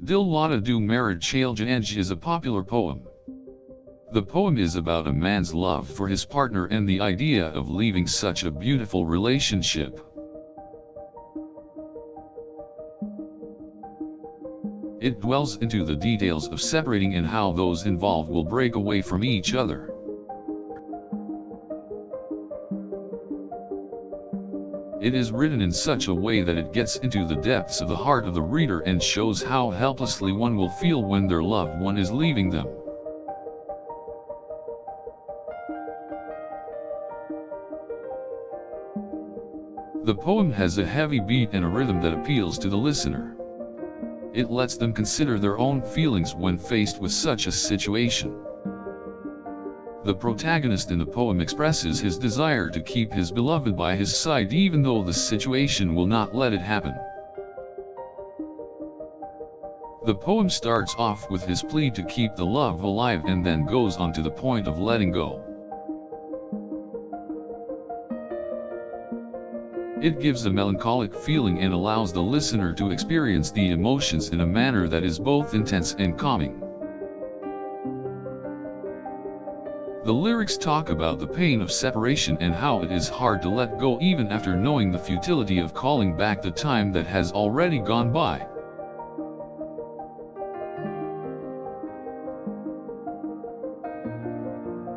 Dil Lauta Mera Chale Jaenge is a popular poem. The poem is about a man's love for his partner and the idea of leaving such a beautiful relationship. It dwells into the details of separating and how those involved will break away from each other. It is written in such a way that it gets into the depths of the heart of the reader and shows how helplessly one will feel when their loved one is leaving them. The poem has a heavy beat and a rhythm that appeals to the listener. It lets them consider their own feelings when faced with such a situation. The protagonist in the poem expresses his desire to keep his beloved by his side even though the situation will not let it happen. The poem starts off with his plea to keep the love alive and then goes on to the point of letting go. It gives a melancholic feeling and allows the listener to experience the emotions in a manner that is both intense and calming. The lyrics talk about the pain of separation and how it is hard to let go even after knowing the futility of calling back the time that has already gone by.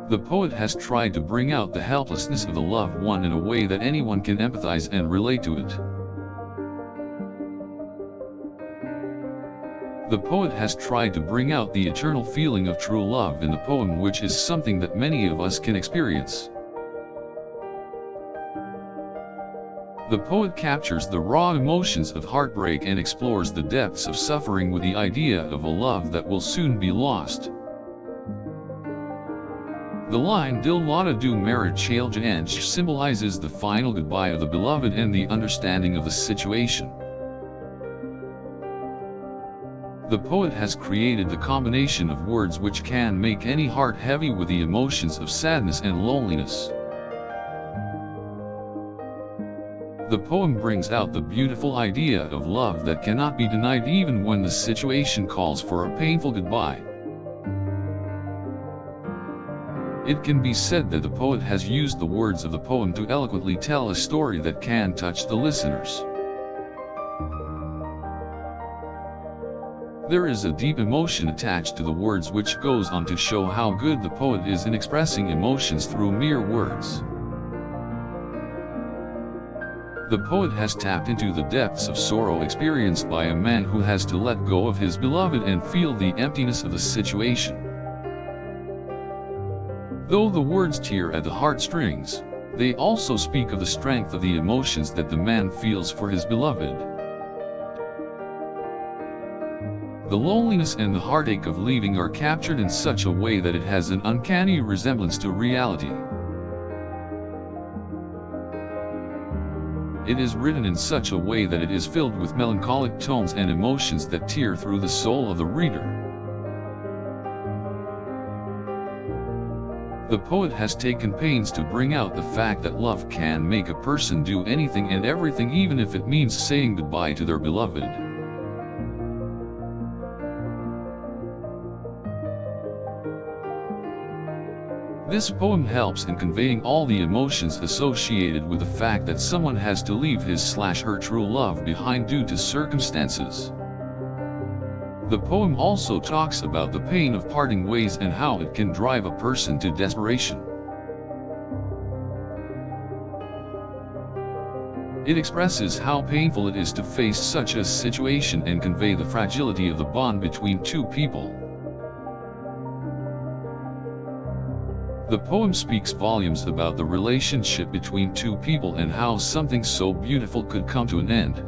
The poet has tried to bring out the helplessness of the loved one in a way that anyone can empathize and relate to it. The poet has tried to bring out the eternal feeling of true love in the poem, which is something that many of us can experience. The poet captures the raw emotions of heartbreak and explores the depths of suffering with the idea of a love that will soon be lost. The line Dil Lauta Mera Chale Jaenge symbolizes the final goodbye of the beloved and the understanding of the situation. The poet has created the combination of words which can make any heart heavy with the emotions of sadness and loneliness. The poem brings out the beautiful idea of love that cannot be denied even when the situation calls for a painful goodbye. It can be said that the poet has used the words of the poem to eloquently tell a story that can touch the listeners. There is a deep emotion attached to the words, which goes on to show how good the poet is in expressing emotions through mere words. The poet has tapped into the depths of sorrow experienced by a man who has to let go of his beloved and feel the emptiness of the situation. Though the words tear at the heartstrings, they also speak of the strength of the emotions that the man feels for his beloved. The loneliness and the heartache of leaving are captured in such a way that it has an uncanny resemblance to reality. It is written in such a way that it is filled with melancholic tones and emotions that tear through the soul of the reader. The poet has taken pains to bring out the fact that love can make a person do anything and everything, even if it means saying goodbye to their beloved. This poem helps in conveying all the emotions associated with the fact that someone has to leave his/her true love behind due to circumstances. The poem also talks about the pain of parting ways and how it can drive a person to desperation. It expresses how painful it is to face such a situation and convey the fragility of the bond between two people. The poem speaks volumes about the relationship between two people and how something so beautiful could come to an end.